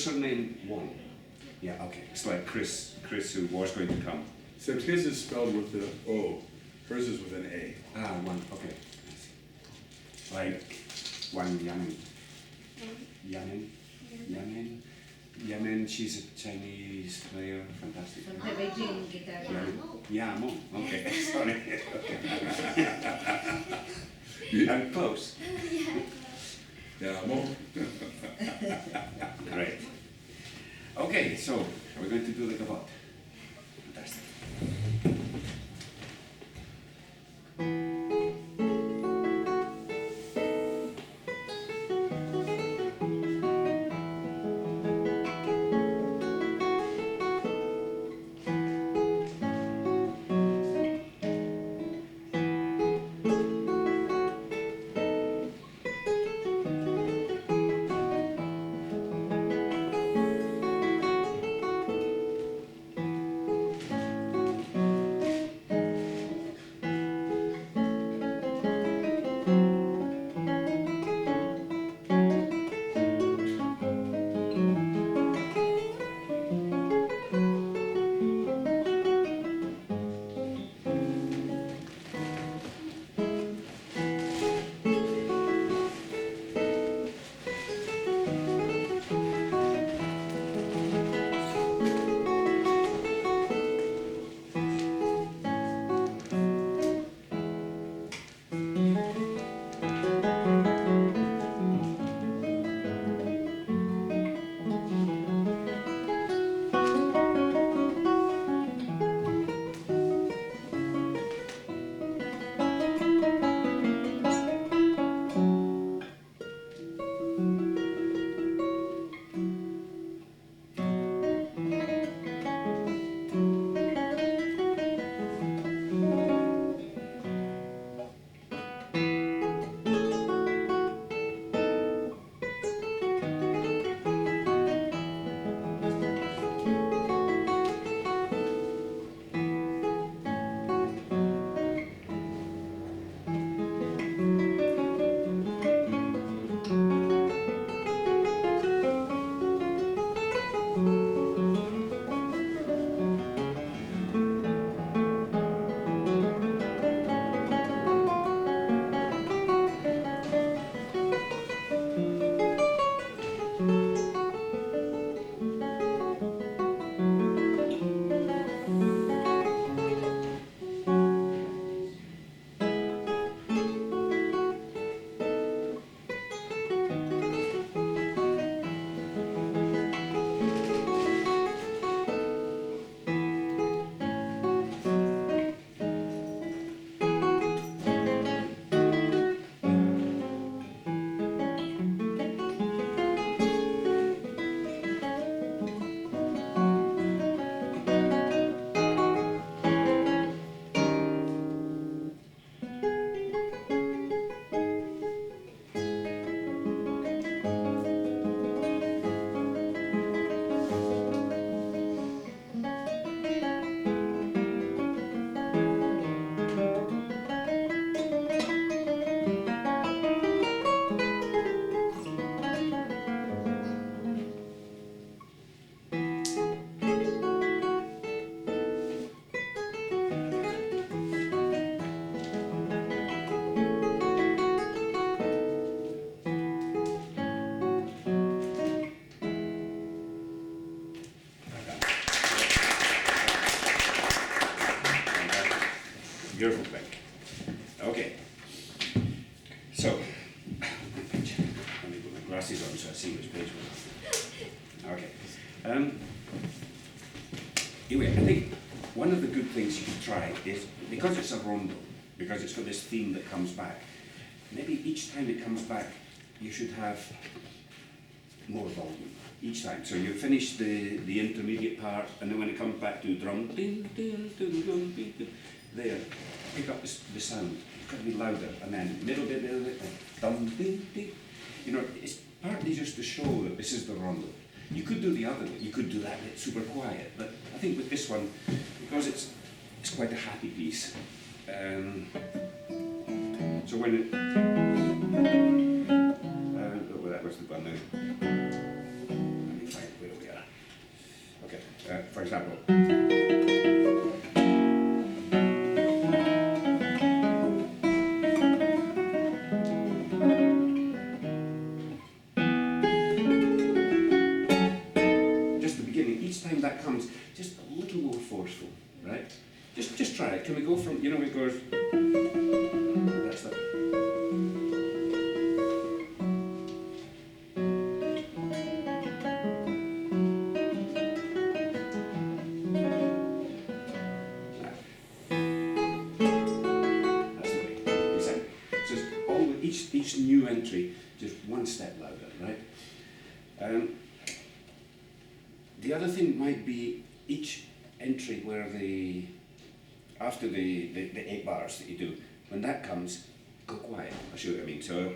surname Wang? Yeah, okay. It's like Chris who was going to come. Except his is spelled with the O. Hers is with an A. Ah, Wang, okay. Like Wang Yamen. Yamen, she's a Chinese player, fantastic. From the Beijing guitar. Yeah, Mo. Okay, sorry. I'm close. Yeah, Mo. Great. Okay, so are we going to do the gavotte? Fantastic. Beautiful pick. Okay. So, let me put my glasses on so I see which page we're on. Okay. Anyway, I think one of the good things you could try is, because it's a rondo, because it's got this theme that comes back, maybe each time it comes back, you should have more volume each time. So you finish the intermediate part, and then when it comes back to drum, ding, ding, ding, ding, ding, ding, there, pick up the sound. It's got to be louder, and then middle bit, dum, ding, ding. You know, it's partly just to show that this is the rondo. You could do the other way. You could do that bit super quiet, but I think with this one, because it's quite a happy piece. So when it, oh, that was the one now. Let me find for example. Just the beginning, each time that comes, just a little more forceful, right? Just try it. Can we go from, you know, it goes, that's that. Each new entry, just one step louder, right? The other thing might be each entry where after the 8 bars that you do, when that comes, go quiet. I'll show you what I mean. So,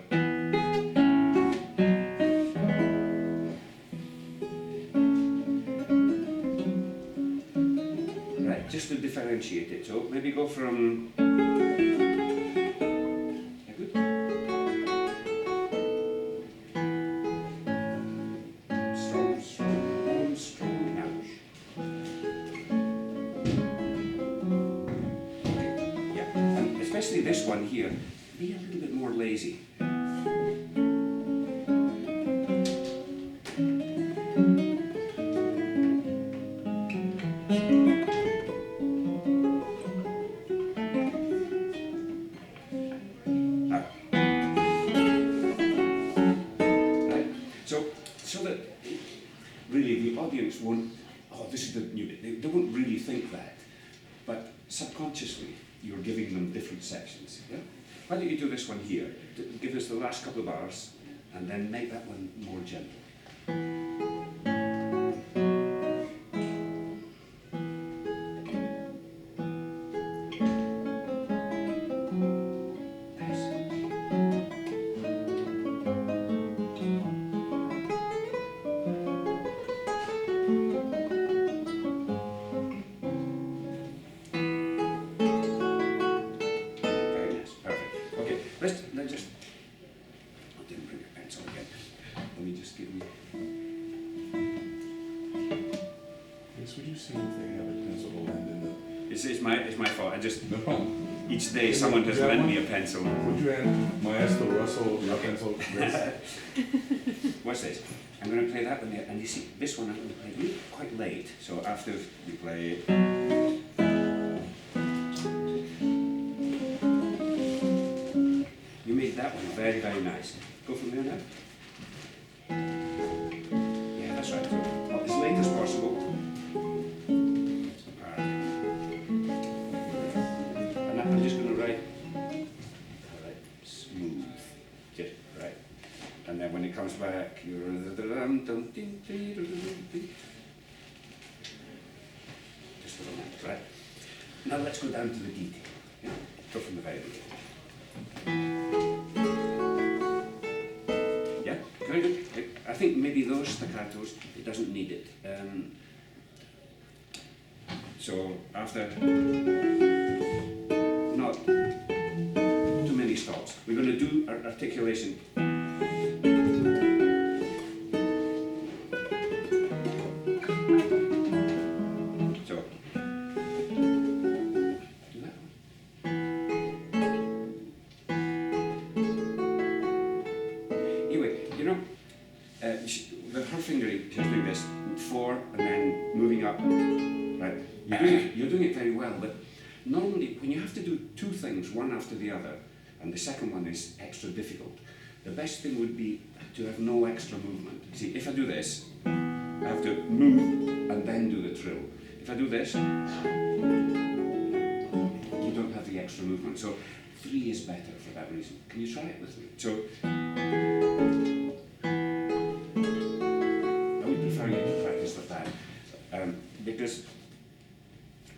right, just to differentiate it. So maybe go from. Especially this one here, be a little bit more lazy. Right? So that really the audience won't, oh, this is the new bit. They won't really think that, but subconsciously, you're giving them different sections. Yeah? Why don't you do this one here? Give us the last couple of bars, and then make that one more gentle. Let's just, I didn't bring a pencil again. Let me just give you. Yes, would you see if they have a pencil to lend in the... It's my fault. I just, No problem. each day someone has lent me a pencil. Would you hand Maestro Russell your pencil? Watch this. I'm going to play that one there, and you see, this one I'm going to play really quite late. So after you play... You made that one very, very nice. Go from there now. Yeah, that's right. So, as late as possible. And I'm just going to write, smooth, just right. And then when it comes back, you're just a little bit, right? Now let's go down to the detail. Yeah? Go from the very beginning. Yeah, very good. I think maybe those staccatos, it doesn't need it. So after, not too many stops. We're going to do our articulation. So, do that one. Anyway, you know, with her fingering, she's doing this 4 and then moving up. Right? You're doing it very well, but normally when you have to do 2 things, one after the other, and the second one is extra difficult, the best thing would be to have no extra movement. See, if I do this, I have to move and then do the trill. If I do this, you don't have the extra movement. So 3 is better for that reason. Can you try it with me? So, I would prefer you to practice with that. Because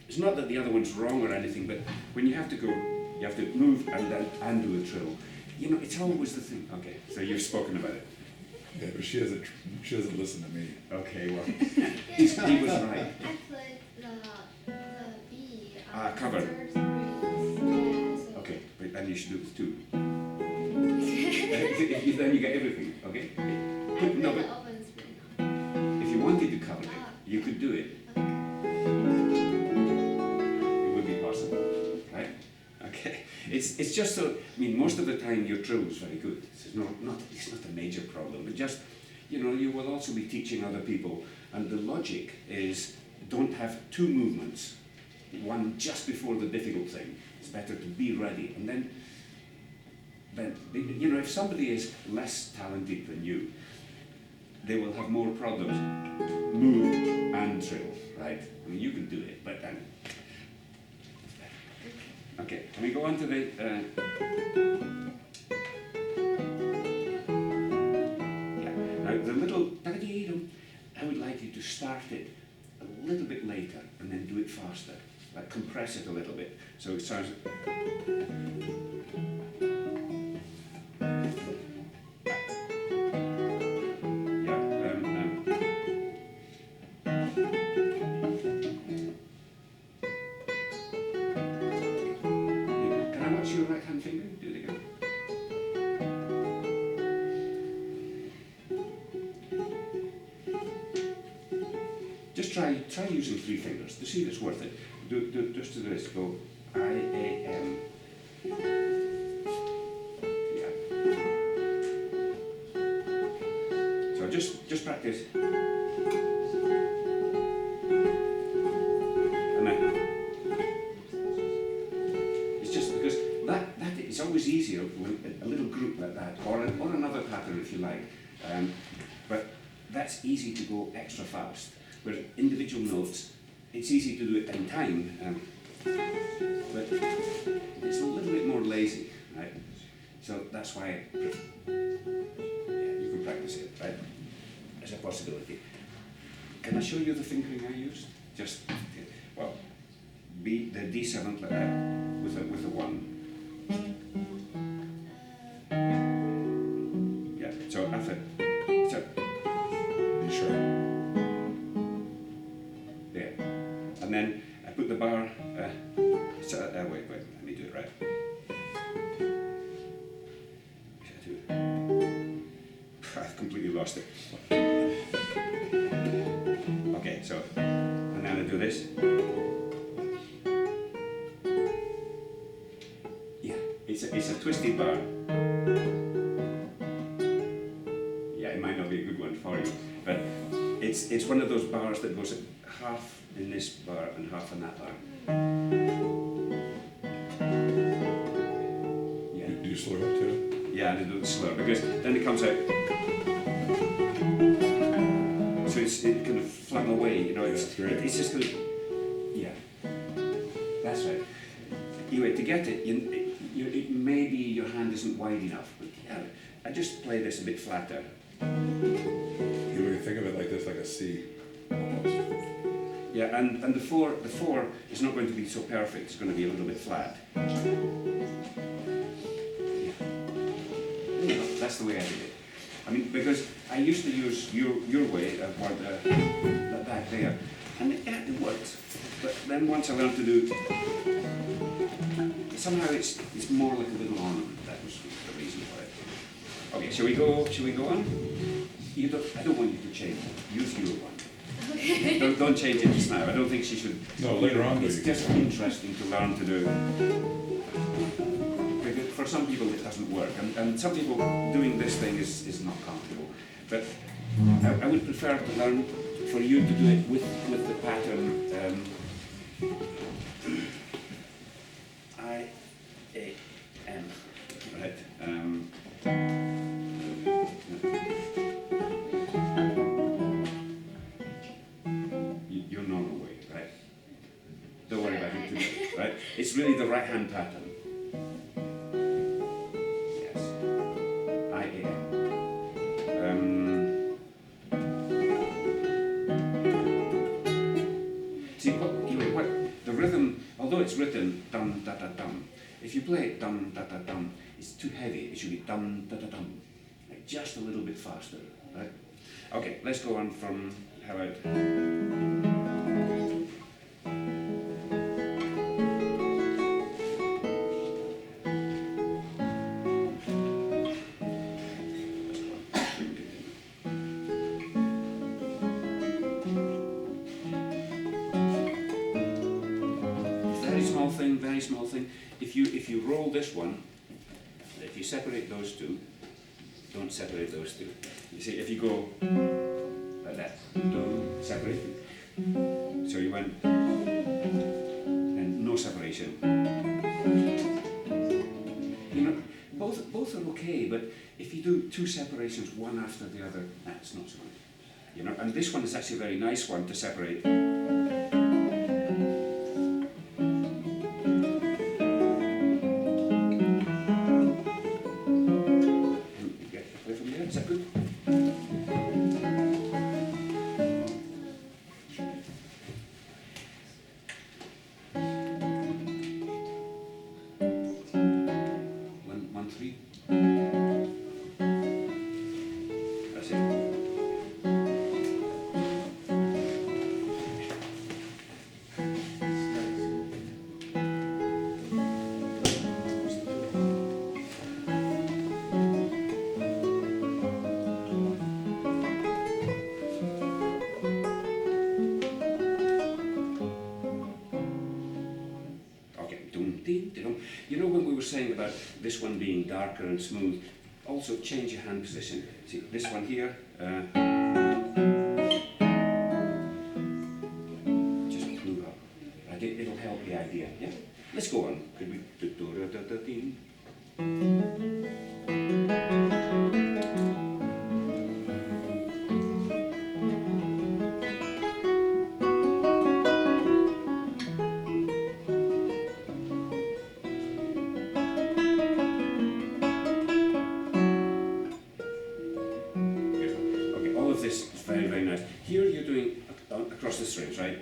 it's not that the other one's wrong or anything, but when you have to go, you have to move and then do a trill. You know, it's always the thing. Okay, so you've spoken about it. Yeah, but she doesn't listen to me. Okay, well, he was right. I played the B. Covered. Yeah, so Okay, but and you should do this too. Then you get everything. Okay. I No, played but the open spring. if you wanted to cover it, you could do it. Okay. It's just so, I mean, most of the time your trill is very good. It's not a major problem, but just, you know, you will also be teaching other people, and the logic is don't have two movements, one just before the difficult thing. It's better to be ready, and then you know, if somebody is less talented than you, they will have more problems. Move and trill, right? I mean, you can do it, but okay, can we go on to the yeah. Now the little I would like you to start it a little bit later and then do it faster. Like compress it a little bit. So it sounds your right hand finger, do it again. Just try using three fingers to see if it's worth it. Just do this. Go I, A, M. Yeah. So just practice. And then it's just because that it's always easier with a little group like that, or another pattern if you like. But that's easy to go extra fast. Whereas individual notes, it's easy to do it in time, but it's a little bit more lazy, right? So that's why you can practice it, right? As a possibility. Can I show you the fingering I used? Just, well, the D7 like that with a 1. Yeah, so after, so, sure. There. And then I put the bar, wait, let me do it right. I've completely lost it. Okay, so, and then I do this. Yeah, it's a twisted bar. Yeah, it might not be a good one for you, but it's one of those bars that goes half in this bar and half in that bar. Yeah. Do you slow it too? Yeah, and I do it slower because then it comes out. So it kind of flung away, you know. It's just going to. Yeah, that's right. Anyway, to get it, maybe your hand isn't wide enough, but yeah, I just play this a bit flatter. You think of it like this, like a C, almost. Yeah, and the four is not going to be so perfect. It's going to be a little bit flat. Yeah. You know, that's the way I did it. I mean, because I used to use your way of that back there, and it worked. But then once I learned to do, somehow it's more like a little ornament. That was the reason for it. Okay, shall we go on? I don't want you to change it. Use your one. Okay. Don't change it just now. I don't think she should. No, later on. It's just interesting to learn to do. Because for some people it doesn't work, and some people doing this thing is not comfortable. But I would prefer to learn for you to do it with the pattern I, A, M. Right. Your normal way, right? Don't worry about it too much, right? It's really the right hand pattern. Yes. I, A, M. See, what the rhythm, although it's written dum da da dum, if you play it dum da da dum, it's too heavy. It should be dum da da dum, like just a little bit faster, right? Okay, let's go on from how about. small thing, very small thing. If you roll this one, if you separate those two, don't separate those two. You see, if you go like that, don't separate. So you went, and no separation. You know, both are okay, but if you do two separations, one after the other, that's not so good. You know, and this one is actually a very nice one to separate. Is that good? One, three. That's it. You know when we were saying about this one being darker and smooth, also change your hand position. See this one here, just move up. Right, it'll help the idea, yeah? Let's go on. Could we do. This is very, very nice. Here you're doing across the strings, right?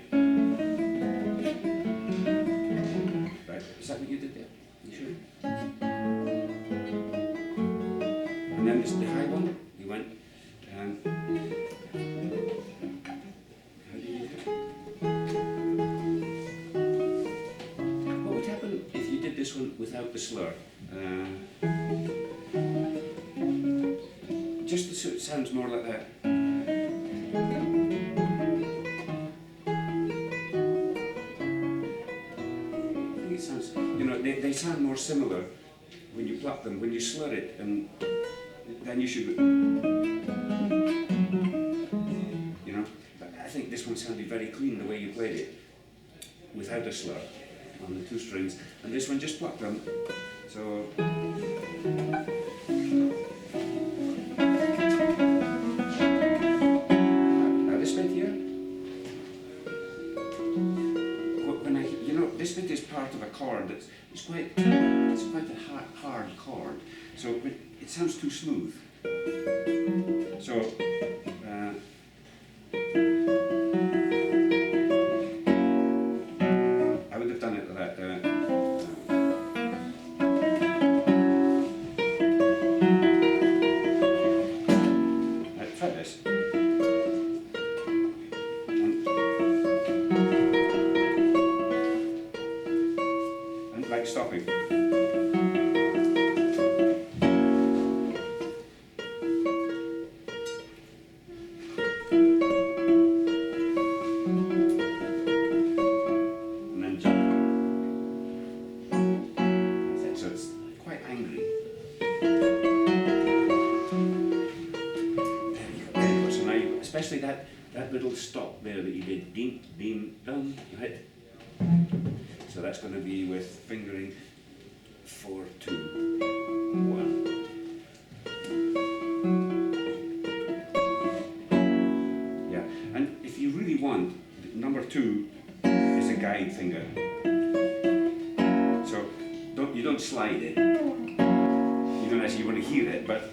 Right, is that what you did there? You sure? And then this, the high one, you went, how did you do it? What would happen if you did this one without the slur? Just so it sounds more like that. They sound more similar when you pluck them. When you slur it, and then you should, you know. But I think this one sounded very clean the way you played it, without a slur on the two strings, and this one just plucked them. So. Now this bit here. This bit is part of a chord that's quite a hard chord, so it sounds too smooth. So I would have done it like that. Try this. Like stopping. And then jump. So it's quite angry. There you go. So now you, especially that little stop there that you did, ding, ding, dum, right? So that's going to be with fingering 4, 2, 1. Yeah, and if you really want, number 2 is a guide finger. So you don't slide it. You don't actually want to hear it, but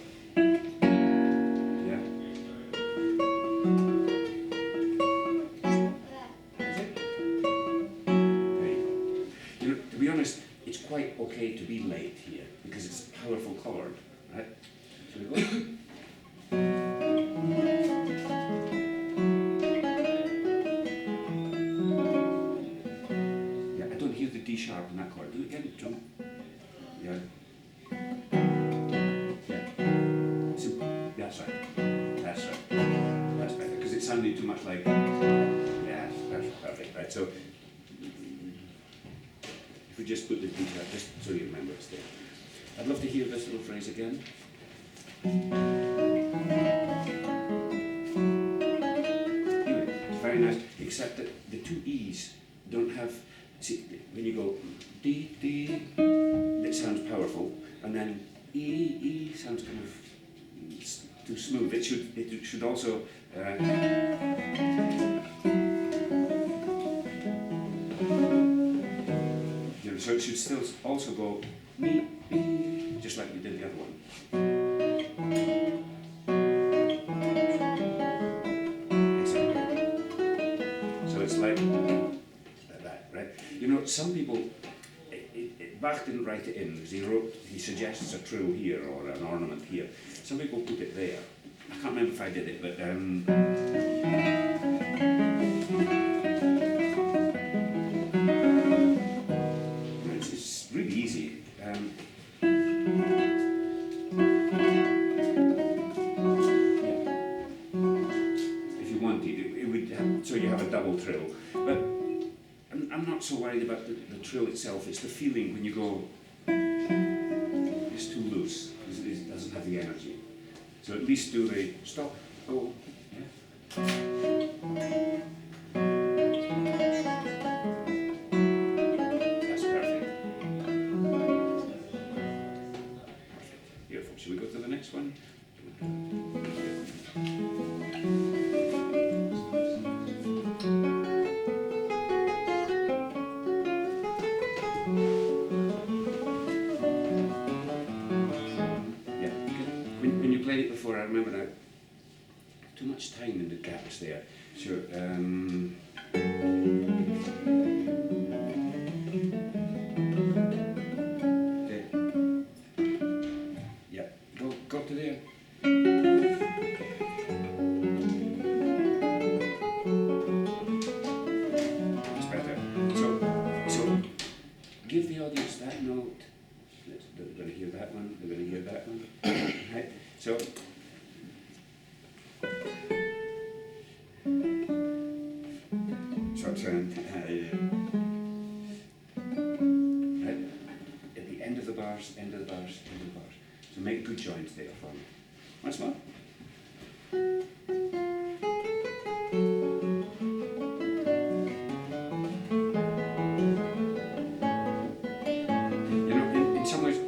it's quite okay to be late here because it's a powerful chord, right? Shall we go? Yeah, I don't hear the D sharp in that chord. Do it again, John. Yeah. Yeah. So, that's right. That's right. That's better because it sounded too much like. Yeah, that's perfect. Right. So. If we just put the D sharp, just so you remember it's there. I'd love to hear this little phrase again. It's very nice, except that the two E's don't have, see, when you go D, D, it sounds powerful, and then E, E sounds kind of too smooth. It should also, so it should still also go me, me, just like we did the other one. Exactly. So it's like that, right? You know, some people, Bach didn't write it in because he suggests a trill here or an ornament here. Some people put it there. I can't remember if I did it, but it's really easy. Yeah. If you wanted, it would have, so you have a double trill. But I'm not so worried about the trill itself. It's the feeling when you go. It's too loose. It doesn't have the energy. So at least do the stop, go. Yeah. That's perfect. Beautiful. Should we go to the next one? Before I remember now, too much time in the gaps there. Sure. Okay. Yeah. Go to there. That's better. So give the audience that note. They're going to hear that one. They're going to hear that one. Right. So. Right, at the end of the bars, end of the bars, end of the bars. So make good joints there for me. Once more. You know, in some ways,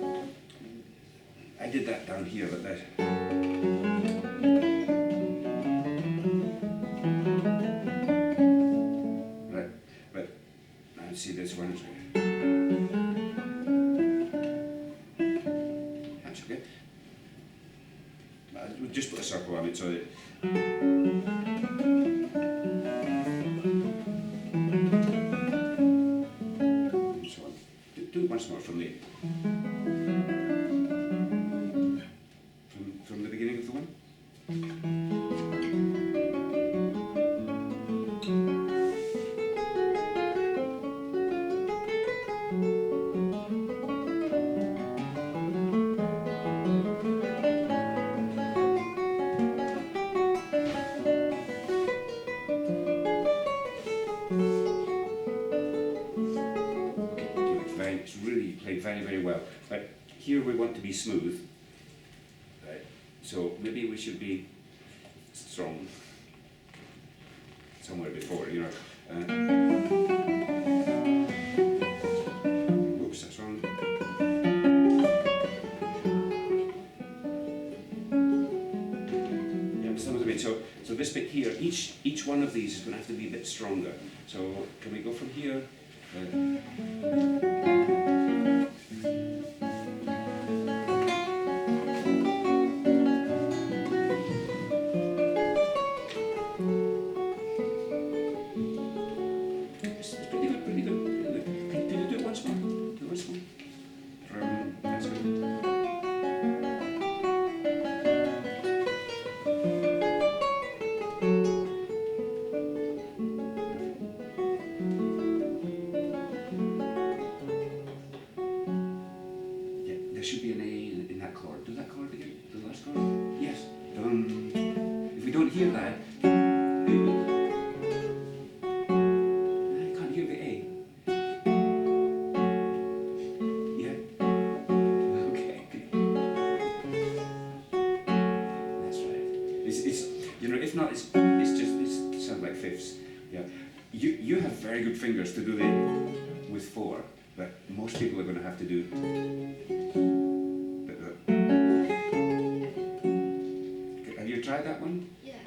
I did that down here, but that. See this one is that's okay. We'll just put a circle on it so that and so on. Do it once more from the from the beginning of the one. Very, very well. But here we want to be smooth, right? So maybe we should be strong somewhere before, you know. Oops, that's wrong. Yeah, some of the bit. So this bit here, each one of these is going to have to be a bit stronger. So can we go from here? fifths. Yeah. You have very good fingers to do it with 4, but most people are going to have to do. Have you tried that one? Yeah.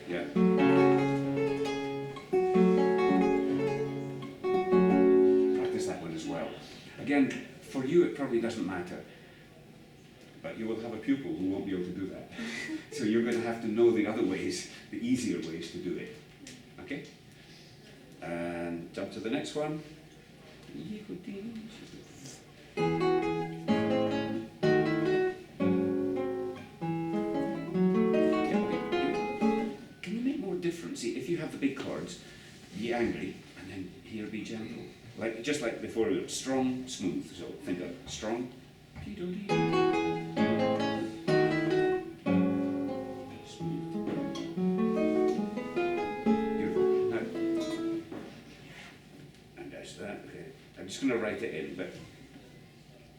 Yeah. Practice that one as well. Again, for you it probably doesn't matter, but you will have a pupil who won't be able to do that. So you're going to have to know the other ways, the easier ways to do it. Okay? And jump to the next one. Can you make more difference? See, if you have the big chords, be angry, and then here be gentle. Like, just like before, we were strong, smooth. So think of strong. I'm just going to write it in, but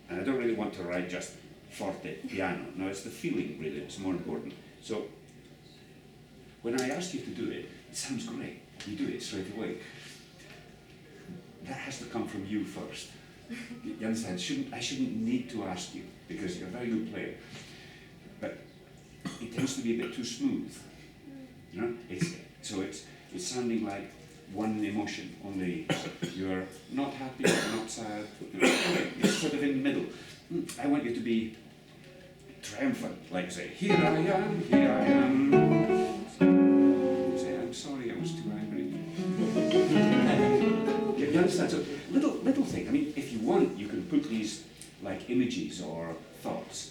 and I don't really want to write just forte, piano. No, it's the feeling really that's more important. So when I ask you to do it, it sounds great. You do it straight away. That has to come from you first. You understand? I shouldn't need to ask you because you're a very good player. But it tends to be a bit too smooth. You know? It's sounding like one emotion, only you're not happy, not sad, you're sort of in the middle. I want you to be triumphant, like say, here I am, here I am. Say, I'm sorry, I was too angry. You understand? So little thing. I mean, if you want, you can put these like images or thoughts.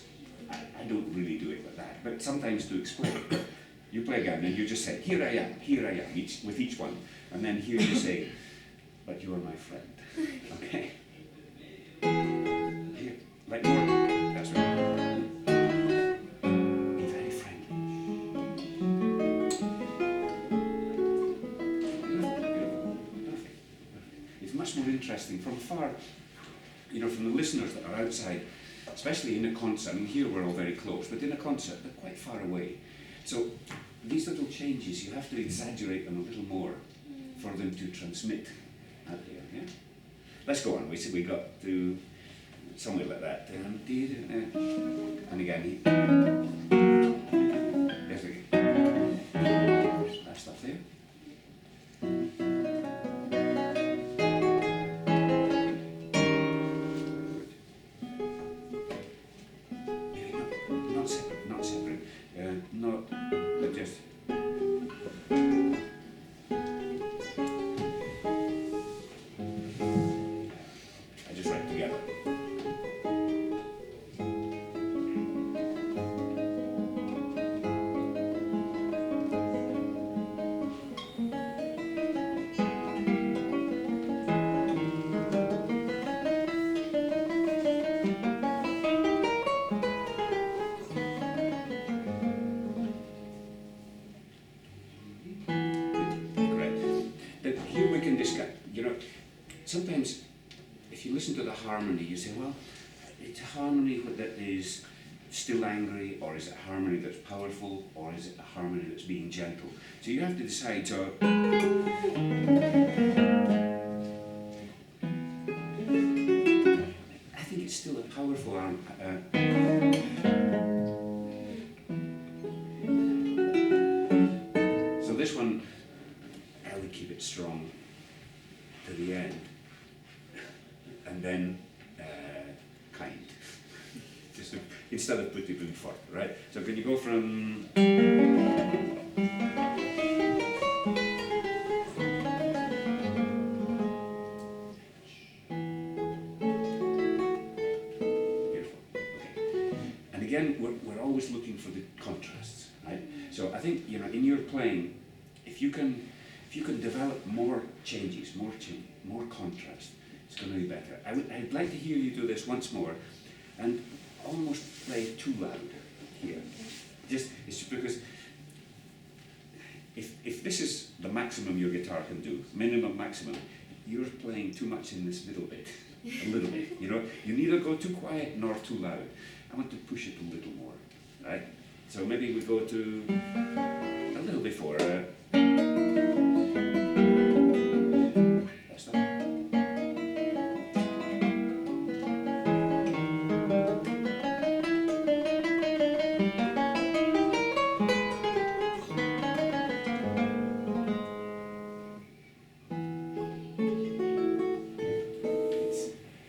I don't really do it like that, but sometimes to explain. You play again and you just say, here I am, with each one. And then here you say, but you are my friend. Okay? Here, like more. That's right. Be very friendly. Beautiful. Perfect. It's much more interesting from afar, you know, from the listeners that are outside, especially in a concert. I mean, here we're all very close, but in a concert, they're quite far away. So these little changes, you have to exaggerate them a little more for them to transmit out there. Yeah? Let's go on. We said we got to somewhere like that. And again, there's that stuff there. Maybe not separate. But just. I just write together. Here we can discuss, you know, sometimes if you listen to the harmony, you say, well, it's a harmony that is still angry, or is it a harmony that's powerful, or is it a harmony that's being gentle? So you have to decide. So I think it's still a powerful so this one, I would keep it strong to the end, and then kind. Just instead of pretty forte, right? So can you go from? Beautiful. Okay. And again, we're always looking for the contrasts, right? So I think, you know, in your playing, if you can develop more changes, more contrast, it's going to be better. I'd like to hear you do this once more, and almost play too loud here. It's because if this is the maximum your guitar can do, minimum, maximum, you're playing too much in this middle bit, a little bit. You know, you neither go too quiet nor too loud. I want to push it a little more, right? So maybe we go to a little before. That's not.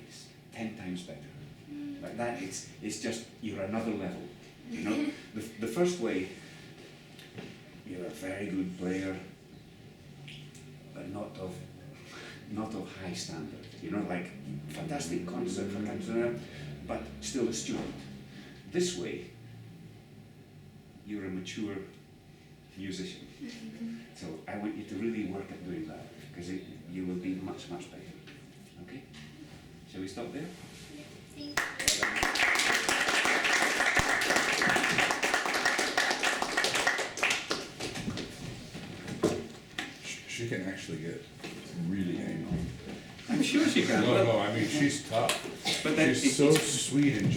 It's 10 times better. Like that, it's just, you're another level, you know? The first way, you're a very good player, but not of high standard, you know, like fantastic concert, but still a student. This way, you're a mature musician. So I want you to really work at doing that, because you will be much, much better. Okay? Shall we stop there? She can actually get really angry. I'm sure she can. No, I mean, she's tough. But then She's so sweet and